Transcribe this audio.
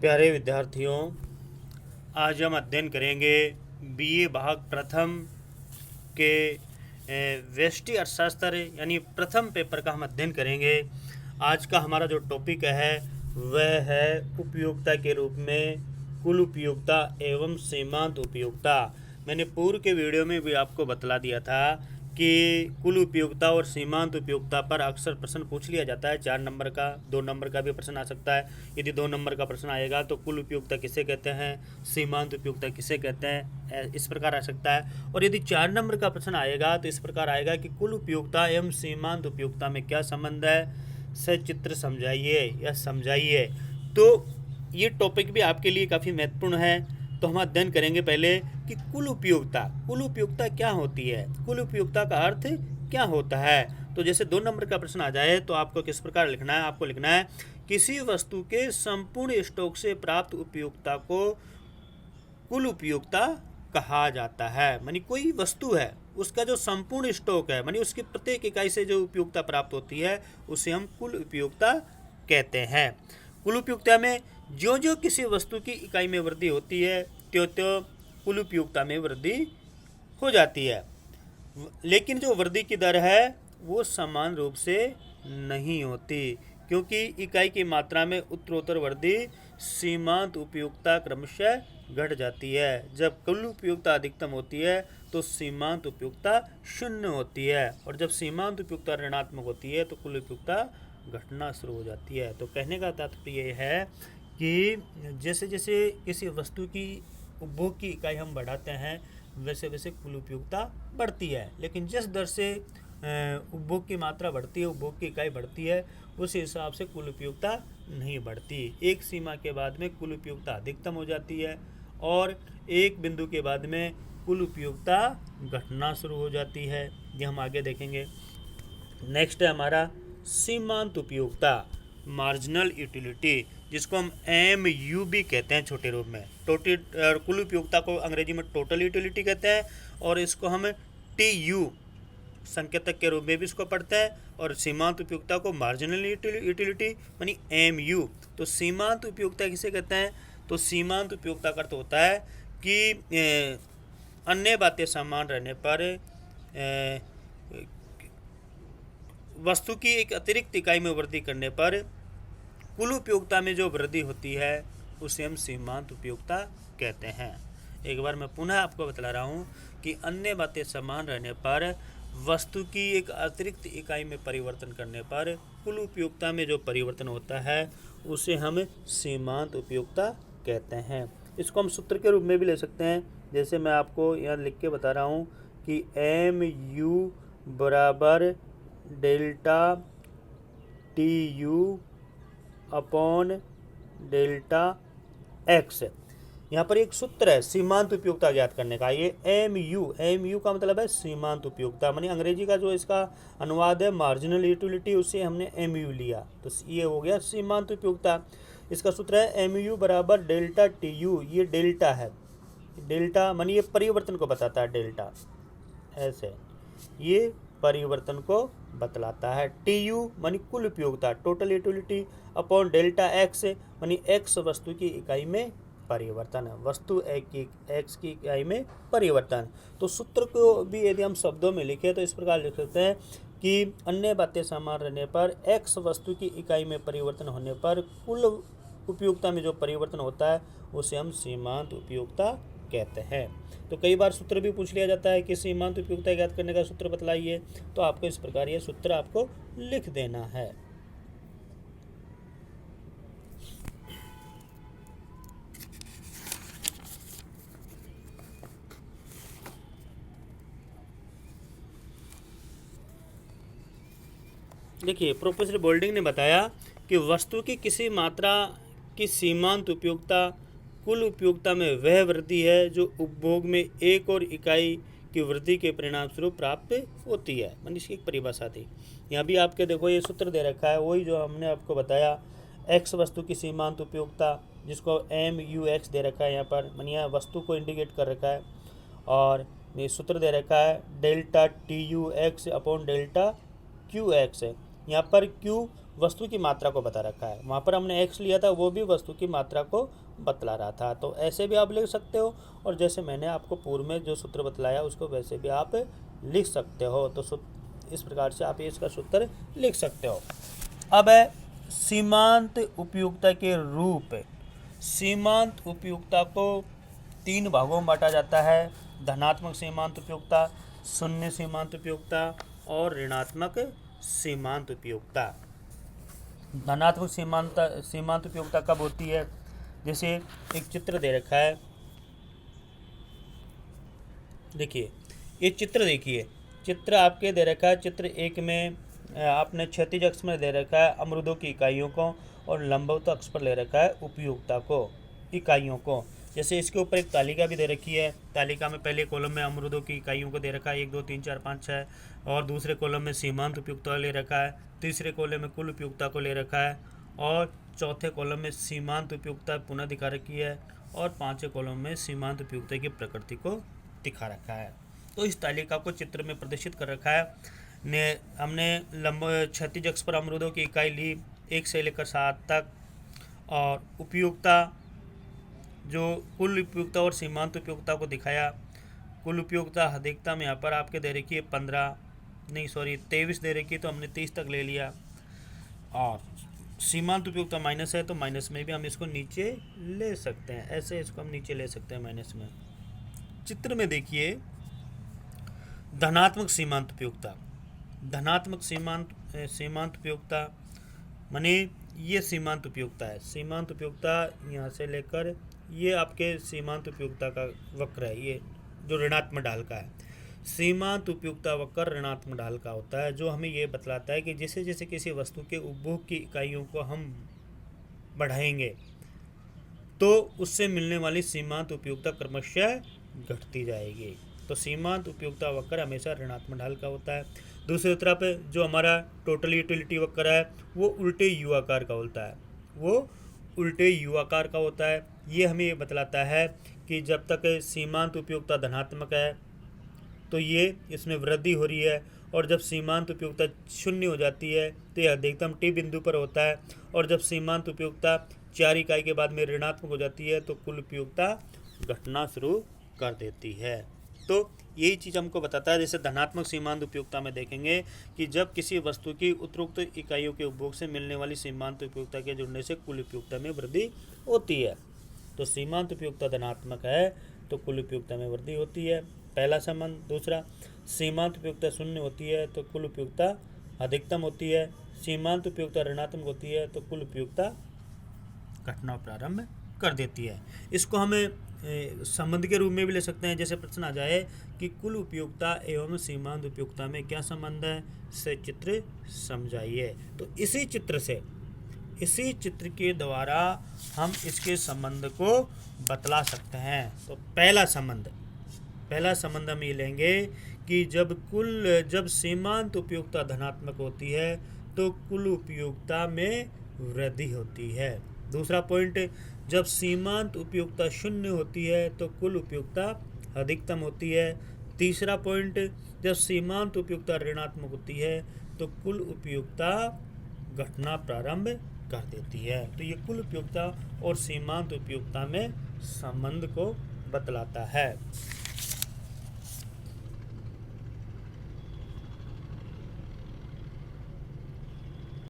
प्यारे विद्यार्थियों, आज हम अध्ययन करेंगे बीए भाग प्रथम के व्यष्टि अर्थशास्त्र यानी प्रथम पेपर का हम अध्ययन करेंगे। आज का हमारा जो टॉपिक है वह है उपयोगिता के रूप में कुल उपयोगिता एवं सीमांत उपयोगिता। मैंने पूर्व के वीडियो में भी आपको बतला दिया था कि कुल उपयोगिता और सीमांत उपयोगिता पर अक्सर प्रश्न पूछ लिया जाता है। 4 नंबर का, 2 नंबर का भी प्रश्न आ सकता है। यदि 2 नंबर का प्रश्न आएगा तो कुल उपयोगिता किसे कहते हैं, सीमांत उपयोगिता किसे कहते हैं, इस प्रकार आ सकता है। और यदि 4 नंबर का प्रश्न आएगा तो इस प्रकार आएगा कि कुल उपयोगिता एवं सीमांत उपयोगिता में क्या संबंध है, सचित्र समझाइए या समझाइए। तो ये टॉपिक भी आपके लिए काफ़ी महत्वपूर्ण है। तो हम अध्ययन करेंगे पहले कि कुल उपयोगिता क्या होती है, कुल उपयोगिता का अर्थ क्या होता है। तो जैसे 2 नंबर का प्रश्न आ जाए तो आपको किस प्रकार लिखना है, आपको लिखना है किसी वस्तु के संपूर्ण स्टॉक से प्राप्त उपयोगिता को कुल उपयोगिता कहा जाता है। मानी कोई वस्तु है, उसका जो संपूर्ण स्टॉक है, मानी उसकी प्रत्येक इकाई से जो उपयोगिता प्राप्त होती है उसे हम कुल उपयोगिता कहते हैं। कुल उपयोगिता में जो जो किसी वस्तु की इकाई में वृद्धि होती है त्यों त्यों कुल उपयोगिता में वृद्धि हो जाती है। लेकिन जो वृद्धि की दर है वो समान रूप से नहीं होती, क्योंकि इकाई की मात्रा में उत्तरोत्तर वृद्धि सीमांत उपयोगिता क्रमशः घट जाती है। जब कुल उपयोगिता अधिकतम होती है तो सीमांत उपयोगिता शून्य होती है, और जब सीमांत उपयोगिता ऋणात्मक होती है तो कुल उपयोगिता घटना शुरू हो जाती है। तो कहने का तात्पर्य यह है कि जैसे जैसे किसी वस्तु की उपभोग की इकाई हम बढ़ाते हैं वैसे वैसे कुल उपयोगिता बढ़ती है। लेकिन जिस दर से उपभोग की मात्रा बढ़ती है, उपभोग की इकाई बढ़ती है, उस हिसाब से कुल उपयोगिता नहीं बढ़ती। एक सीमा के बाद में कुल उपयोगिता अधिकतम हो जाती है और एक बिंदु के बाद में कुल उपयोगिता घटना शुरू हो जाती है। ये हम आगे देखेंगे। नेक्स्ट है हमारा सीमांत उपयोगिता, मार्जिनल यूटिलिटी, जिसको हम MU भी कहते हैं छोटे रूप में। कुल उपयोगिता को अंग्रेजी में टोटल यूटिलिटी कहते हैं और इसको हम TU संकेतक के रूप में भी इसको पढ़ते हैं, और सीमांत उपयोगिता को मार्जिनल यूटिलिटी यानी MU। तो सीमांत उपयोगिता किसे कहते हैं, तो सीमांत उपयोगिता का अर्थ होता है कि अन्य बातें समान रहने पर वस्तु की एक अतिरिक्त इकाई में वृद्धि करने पर कुल उपयोगिता में जो वृद्धि होती है उसे हम सीमांत उपयोगिता कहते हैं। एक बार मैं पुनः आपको बता रहा हूँ कि अन्य बातें समान रहने पर वस्तु की एक अतिरिक्त इकाई में परिवर्तन करने पर कुल उपयोगिता में जो परिवर्तन होता है उसे हम सीमांत उपयोगिता कहते हैं। इसको हम सूत्र के रूप में भी ले सकते हैं। जैसे मैं आपको यहाँ लिख के बता रहा हूँ कि MU बराबर delta TU upon delta X। यहाँ पर एक सूत्र है सीमांत उपयोगिता ज्ञात करने का। ये MU का मतलब है सीमांत उपयोगिता, मानी अंग्रेजी का जो इसका अनुवाद है मार्जिनल यूटिलिटी, उसे हमने MU लिया तो ये हो गया सीमांत उपयोगिता। इसका सूत्र है MU बराबर डेल्टा TU। ये डेल्टा है, डेल्टा मानी ये परिवर्तन को बताता है, डेल्टा ऐसे ये परिवर्तन को बतलाता है। TU मानी कुल उपयोगिता total utility upon delta X मानी X वस्तु की इकाई में परिवर्तन है, वस्तु X की इकाई में परिवर्तन। तो सूत्र को भी यदि हम शब्दों में लिखें तो इस प्रकार लिख सकते हैं कि अन्य बातें समान रहने पर X वस्तु की इकाई में परिवर्तन होने पर कुल उपयोगिता में जो परिवर्तन होता है उसे हम सीमांत उपयोगिता कहते हैं। तो कई बार सूत्र भी पूछ लिया जाता है कि सीमांत उपयोगिता ज्ञात करने का सूत्र बतलाइए, तो आपको इस प्रकार ये सूत्र आपको लिख देना है। देखिए, प्रोफेसर बोल्डिंग ने बताया कि वस्तु की किसी मात्रा की सीमांत उपयोगिता कुल उपयोगिता में वह वृद्धि है जो उपभोग में एक और इकाई की वृद्धि के परिणाम स्वरूप प्राप्त होती है। मैंने इसकी एक परिभाषा थी। यहाँ भी आपके देखो ये सूत्र दे रखा है, वही जो हमने आपको बताया। X वस्तु की सीमांत उपयोगिता जिसको MUX दे रखा है यहाँ पर, मैंने यहाँ वस्तु को इंडिकेट कर रखा है, और ये सूत्र दे रखा है delta TUX upon delta QX है। यहाँ पर Q वस्तु की मात्रा को बता रखा है। वहाँ पर हमने x लिया था, वो भी वस्तु की मात्रा को बतला रहा था। तो ऐसे भी आप लिख सकते हो, और जैसे मैंने आपको पूर्व में जो सूत्र बतलाया उसको वैसे भी आप लिख सकते हो। तो इस प्रकार से आप इसका सूत्र लिख सकते हो। अब है सीमांत उपयुक्तता के रूप। सीमांत उपयुक्तता को 3 भागों में बांटा जाता है: धनात्मक सीमांत उपयुक्तता, शून्य सीमांत उपयुक्तता और ऋणात्मक सीमांत उपयुक्तता। धनात्मक सीमांत उपयुक्तता कब होती है? जैसे एक चित्र दे रखा है, देखिए ये चित्र, देखिए चित्र आपके दे रखा है। चित्र 1 में आपने क्षैतिज अक्ष में दे रखा है अमरूदों की इकाइयों को, और लंबवत अक्ष पर ले रखा है उपयुक्तता को, इकाइयों को। जैसे इसके ऊपर एक तालिका भी दे रखी है। तालिका में पहले कॉलम में अमरूदों की इकाइयों को दे रखा है 1 2 3 4 5 6, और दूसरे कॉलम में सीमांत उपयुक्तता ले रखा है, तीसरे कॉलम में कुल उपयुक्तता को ले रखा है, और चौथे कॉलम में सीमांत उपयुक्तता पुनः दिखा रखी है, और पांचवें कॉलम में सीमांत उपयुक्तता की प्रकृति को दिखा रखा है। तो इस तालिका को चित्र में प्रदर्शित कर रखा है। हमने क्षैतिज अक्ष पर अमरूदों की इकाई ली 1 से लेकर 7 तक, और उपयुक्तता जो कुल उपयुक्तता और सीमांत उपयुक्तता को दिखाया। कुल उपयुक्तता अधिकतम यहाँ पर आपके दे रखी है 23 दे रखी है, तो हमने 30 तक ले लिया। और सीमांत उपयुक्तता माइनस है, तो माइनस में भी हम इसको नीचे ले सकते हैं, ऐसे इसको हम नीचे ले सकते हैं माइनस में। चित्र में देखिए धनात्मक सीमांत उपयुक्तता। धनात्मक सीमांत उपयुक्तता माने ये सीमांत उपयुक्तता है। सीमांत उपयुक्तता यहाँ से लेकर ये आपके सीमांत उपयुक्तता का वक्र है, ये जो ऋणात्मक ढाल का है। सीमांत उपयुक्तता वक्र ऋणात्मक ढाल का होता है, जो हमें ये बतलाता है कि जैसे जैसे किसी वस्तु के उपभोग की इकाइयों को हम बढ़ाएंगे तो उससे मिलने वाली सीमांत उपयुक्तता क्रमशः घटती जाएगी। तो सीमांत उपयुक्तता वक्र हमेशा ऋणात्मक ढाल का होता है। दूसरी तरफ जो हमारा टोटल यूटिलिटी वक्र है वो उल्टे यू आकार का होता है, वो उल्टे यू आकार का होता है। ये हमें ये बतलाता है कि जब तक सीमांत उपयुक्तता धनात्मक है तो ये इसमें वृद्धि हो रही है, और जब सीमांत उपयुक्तता 0 हो जाती है तो यह अधिकतम टी बिंदु पर होता है, और जब सीमांत उपयुक्तता 4 इकाई के बाद में ऋणात्मक हो जाती है तो कुल उपयुक्तता घटना शुरू कर देती है। तो यही चीज़ हमको बताता है। जैसे धनात्मक सीमांत उपयुक्तता में देखेंगे कि जब किसी वस्तु की उपरोक्त इकाइयों के उपभोग से मिलने वाली सीमांत उपयुक्तता के जुड़ने से कुल उपयुक्तता में वृद्धि होती है। तो सीमांत उपयुक्तता धनात्मक है तो कुल उपयुक्तता में वृद्धि होती है, पहला संबंध। दूसरा, सीमांत उपयुक्तता 0 होती है तो कुल उपयुक्तता अधिकतम होती है। सीमांत उपयुक्तता ऋणात्मक होती है तो कुल उपयुक्तता घटना प्रारंभ कर देती है। इसको हमें संबंध के रूप में भी ले सकते हैं। जैसे प्रश्न आ जाए कि कुल उपयुक्तता एवं सीमांत उपयुक्तता में क्या संबंध है, से चित्र समझाइए। तो इसी चित्र के द्वारा हम इसके संबंध को बतला सकते हैं। तो पहला संबंध हम ये लेंगे कि जब सीमांत उपयुक्तता धनात्मक होती है तो कुल उपयुक्तता में वृद्धि होती है। दूसरा पॉइंट, जब सीमांत उपयुक्तता 0 होती है तो कुल उपयुक्तता अधिकतम होती है। तीसरा पॉइंट, जब सीमांत उपयुक्तता ऋणात्मक होती है तो कुल उपयुक्तता घटना प्रारंभ कर देती है। तो ये कुल उपयुक्तता और सीमांत उपयुक्तता में संबंध को बतलाता है।